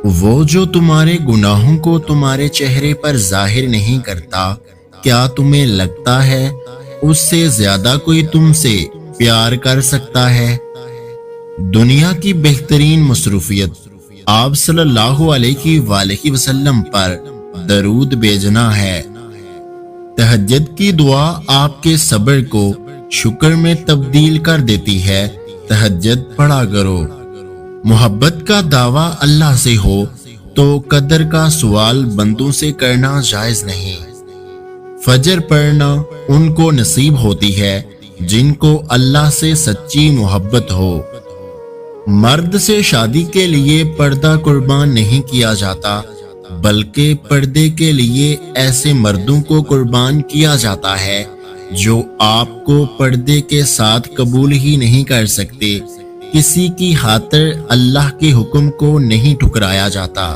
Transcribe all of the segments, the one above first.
وہ جو تمہارے گناہوں کو تمہارے چہرے پر ظاہر نہیں کرتا، کیا تمہیں لگتا ہے اس سے زیادہ کوئی تم سے پیار کر سکتا ہے؟ دنیا کی بہترین مصروفیت آپ صلی اللہ علیہ وآلہ وسلم پر درود بھیجنا ہے۔ تہجد کی دعا آپ کے صبر کو شکر میں تبدیل کر دیتی ہے۔ تہجد پڑھا کرو۔ محبت کا دعویٰ اللہ سے ہو تو قدر کا سوال بندوں سے کرنا جائز نہیں۔ فجر پڑھنا ان کو نصیب ہوتی ہے جن کو اللہ سے سچی محبت ہو۔ مرد سے شادی کے لیے پردہ قربان نہیں کیا جاتا، بلکہ پردے کے لیے ایسے مردوں کو قربان کیا جاتا ہے جو آپ کو پردے کے ساتھ قبول ہی نہیں کر سکتے۔ کسی کی خاطر اللہ کے حکم کو نہیں ٹھکرایا جاتا۔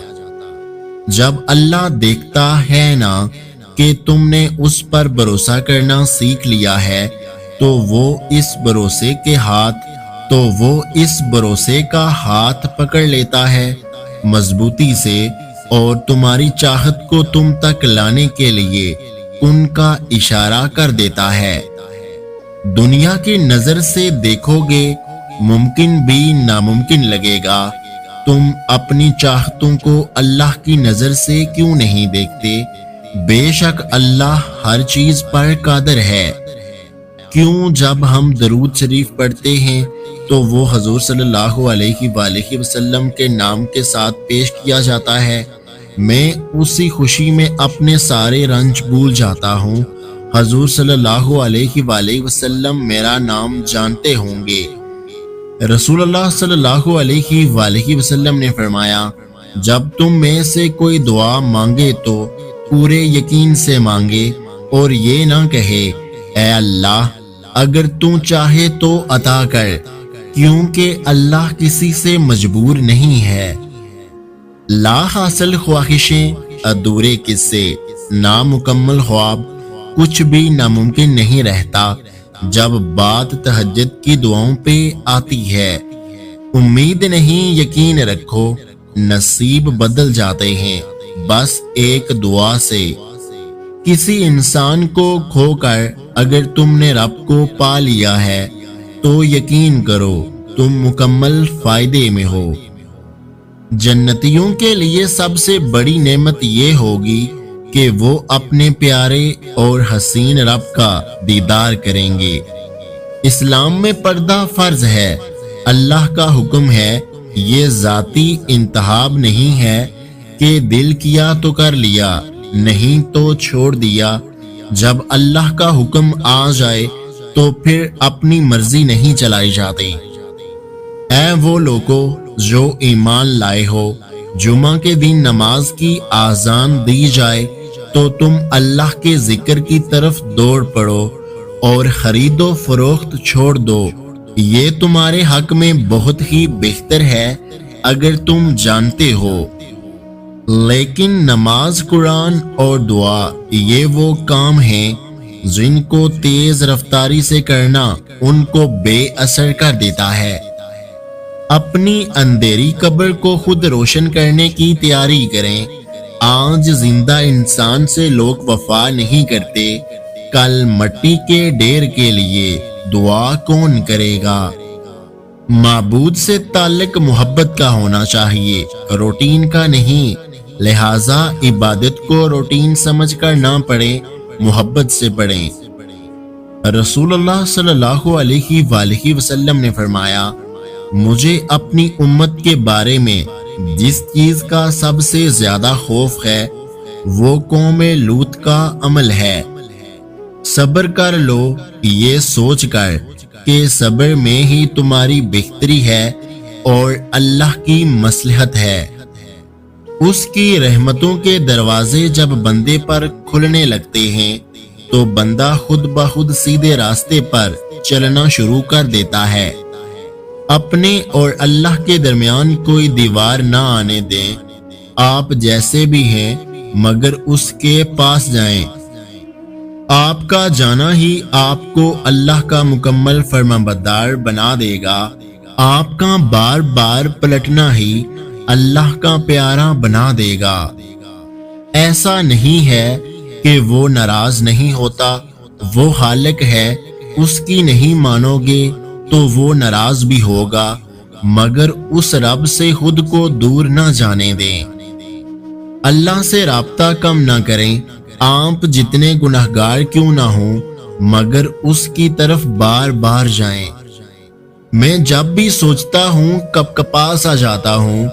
جب اللہ دیکھتا ہے نا کہ تم نے اس پر بھروسہ کرنا سیکھ لیا ہے تو وہ اس بھروسے کا ہاتھ پکڑ لیتا ہے مضبوطی سے، اور تمہاری چاہت کو تم تک لانے کے لیے ان کا اشارہ کر دیتا ہے۔ دنیا کی نظر سے دیکھو گے ممکن بھی ناممکن لگے گا۔ تم اپنی چاہتوں کو اللہ کی نظر سے کیوں نہیں دیکھتے؟ بے شک اللہ ہر چیز پر قادر ہے۔ کیوں جب ہم درود شریف پڑھتے ہیں تو وہ حضور صلی اللہ علیہ وآلہ وسلم کے نام کے ساتھ پیش کیا جاتا ہے؟ میں اسی خوشی میں اپنے سارے رنج بھول جاتا ہوں۔ حضور صلی اللہ علیہ وآلہ وسلم میرا نام جانتے ہوں گے۔ رسول اللہ صلی اللہ علیہ وآلہ وسلم نے فرمایا، جب تم میں سے کوئی دعا مانگے تو پورے یقین سے مانگے اور یہ نہ کہے اے اللہ اگر تو چاہے تو عطا کر، کیونکہ اللہ کسی سے مجبور نہیں ہے۔ لا حاصل خواہشیں، ادھورے قصے، نامکمل خواب، کچھ بھی ناممکن نہیں رہتا جب بات تہجد کی دعاؤں پہ آتی ہے۔ امید نہیں یقین رکھو، نصیب بدل جاتے ہیں بس ایک دعا سے۔ کسی انسان کو کھو کر اگر تم نے رب کو پا لیا ہے تو یقین کرو تم مکمل فائدے میں ہو۔ جنتیوں کے لیے سب سے بڑی نعمت یہ ہوگی کہ وہ اپنے پیارے اور حسین رب کا دیدار کریں گے۔ اسلام میں پردہ فرض ہے، اللہ کا حکم ہے، یہ ذاتی انتخاب نہیں ہے کہ دل کیا تو کر لیا، نہیں تو چھوڑ دیا۔ جب اللہ کا حکم آ جائے تو پھر اپنی مرضی نہیں چلائی جاتی۔ اے وہ لوگو جو ایمان لائے ہو، جمعہ کے دن نماز کی آذان دی جائے تو تم اللہ کے ذکر کی طرف دوڑ پڑو اور خرید و فروخت چھوڑ دو، یہ تمہارے حق میں بہت ہی بہتر ہے اگر تم جانتے ہو۔ لیکن نماز، قرآن اور دعا یہ وہ کام ہیں جن کو تیز رفتاری سے کرنا ان کو بے اثر کر دیتا ہے۔ اپنی اندھیری قبر کو خود روشن کرنے کی تیاری کریں۔ آج زندہ انسان سے لوگ وفا نہیں کرتے، کل مٹی کے ڈھیر کے لیے دعا کون کرے گا؟ معبود سے تعلق محبت کا ہونا چاہیے، روٹین کا نہیں، لہٰذا عبادت کو روٹین سمجھ کر نہ پڑھیں، محبت سے پڑھیں۔ رسول اللہ صلی اللہ علیہ وآلہ وسلم نے فرمایا، مجھے اپنی امت کے بارے میں جس چیز کا سب سے زیادہ خوف ہے وہ قوم لوط کا عمل ہے۔ صبر کر لو یہ سوچ کر کہ صبر میں ہی تمہاری بہتری ہے اور اللہ کی مصلحت ہے۔ اس کی رحمتوں کے دروازے جب بندے پر کھلنے لگتے ہیں تو بندہ خود بخود سیدھے راستے پر چلنا شروع کر دیتا ہے۔ اپنے اور اللہ کے درمیان کوئی دیوار نہ آنے دیں، آپ جیسے بھی ہیں مگر اس کے پاس جائیں۔ آپ کا جانا ہی آپ کو اللہ کا مکمل فرمانبردار بنا دے گا، آپ کا بار بار پلٹنا ہی اللہ کا پیارا بنا دے گا۔ ایسا نہیں ہے کہ وہ ناراض نہیں ہوتا، وہ خالق ہے، اس کی نہیں مانو گے تو وہ ناراض بھی ہوگا، مگر اس رب سے خود کو دور نہ جانے دیں۔ اللہ سے رابطہ کم نہ کریں، آپ جتنے گناہگار کیوں نہ ہوں، مگر اس کی طرف بار بار جائیں۔ میں جب بھی سوچتا ہوں کب کپاس آ جاتا ہوں،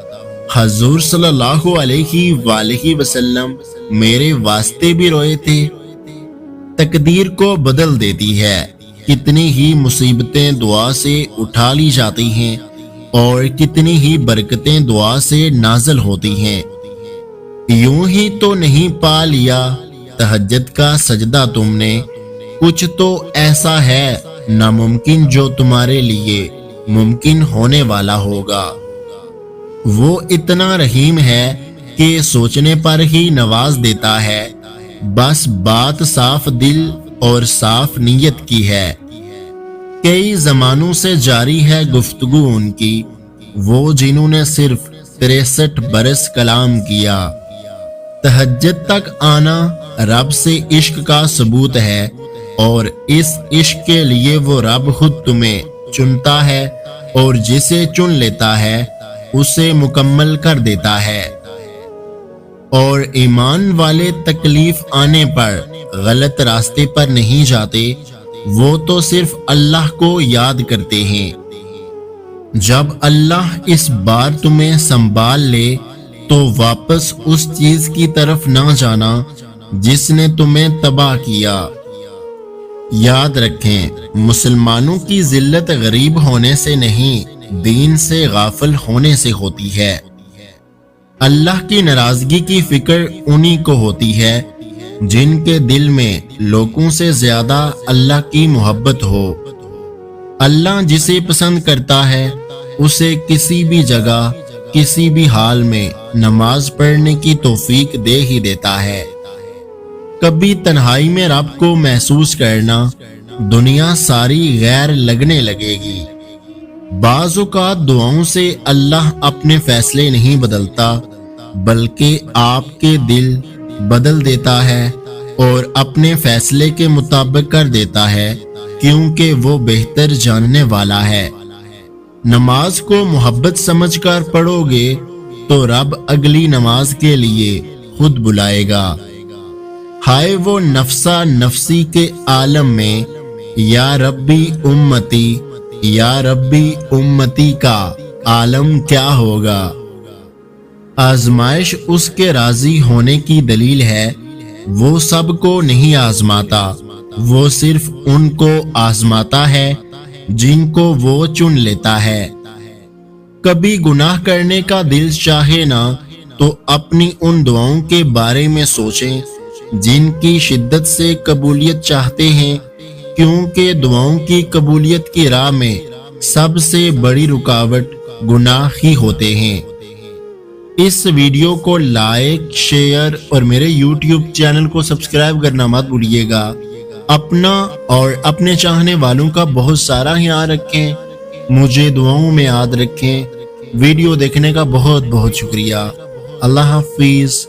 حضور صلی اللہ علیہ وآلہ وسلم میرے واسطے بھی روئے تھے۔ تقدیر کو بدل دیتی ہے، کتنی ہی مصیبتیں دعا سے اٹھا لی جاتی ہیں اور کتنی ہی برکتیں دعا سے نازل ہوتی ہیں۔ یوں ہی تو نہیں پا لیا تہجد کا سجدہ تم نے، کچھ تو ایسا ہے ناممکن جو تمہارے لیے ممکن ہونے والا ہوگا۔ وہ اتنا رحیم ہے کہ سوچنے پر ہی نواز دیتا ہے، بس بات صاف دل اور صاف نیت کی ہے۔ کئی زمانوں سے جاری ہے گفتگو ان کی، وہ جنہوں نے صرف 63 برس کلام کیا۔ تہجد تک آنا رب سے عشق کا ثبوت ہے، اور اس عشق کے لیے وہ رب خود تمہیں چنتا ہے، اور جسے چن لیتا ہے اسے مکمل کر دیتا ہے۔ اور ایمان والے تکلیف آنے پر غلط راستے پر نہیں جاتے، وہ تو صرف اللہ کو یاد کرتے ہیں۔ جب اللہ اس بار تمہیں سنبھال لے تو واپس اس چیز کی طرف نہ جانا جس نے تمہیں تباہ کیا۔ یاد رکھیں، مسلمانوں کی ذلت غریب ہونے سے نہیں، دین سے غافل ہونے سے ہوتی ہے۔ اللہ کی ناراضگی کی فکر انہی کو ہوتی ہے جن کے دل میں لوگوں سے زیادہ اللہ کی محبت ہو۔ اللہ جسے پسند کرتا ہے اسے کسی بھی جگہ کسی بھی حال میں نماز پڑھنے کی توفیق دے ہی دیتا ہے۔ کبھی تنہائی میں رب کو محسوس کرنا، دنیا ساری غیر لگنے لگے گی۔ بعض اوقات دعاؤں سے اللہ اپنے فیصلے نہیں بدلتا، بلکہ آپ کے دل بدل دیتا ہے اور اپنے فیصلے کے مطابق کر دیتا ہے، کیونکہ وہ بہتر جاننے والا ہے۔ نماز کو محبت سمجھ کر پڑھو گے تو رب اگلی نماز کے لیے خود بلائے گا۔ ہائے وہ نفسا نفسی کے عالم میں، یا ربی امتی یا ربی امتی کا عالم کیا ہوگا۔ آزمائش اس کے راضی ہونے کی دلیل ہے، وہ سب کو نہیں آزماتا، وہ صرف ان کو آزماتا ہے جن کو وہ چن لیتا ہے۔ کبھی گناہ کرنے کا دل چاہے نا تو اپنی ان دعاؤں کے بارے میں سوچیں جن کی شدت سے قبولیت چاہتے ہیں، کیونکہ دعاؤں کی قبولیت کی راہ میں سب سے بڑی رکاوٹ گناہ ہی ہوتے ہیں۔ اس ویڈیو کو لائک، شیئر اور میرے یوٹیوب چینل کو سبسکرائب کرنا مت بھولیے گا۔ اپنا اور اپنے چاہنے والوں کا بہت سارا خیال رکھیں، مجھے دعاؤں میں یاد رکھیں۔ ویڈیو دیکھنے کا بہت بہت شکریہ۔ اللہ حافظ۔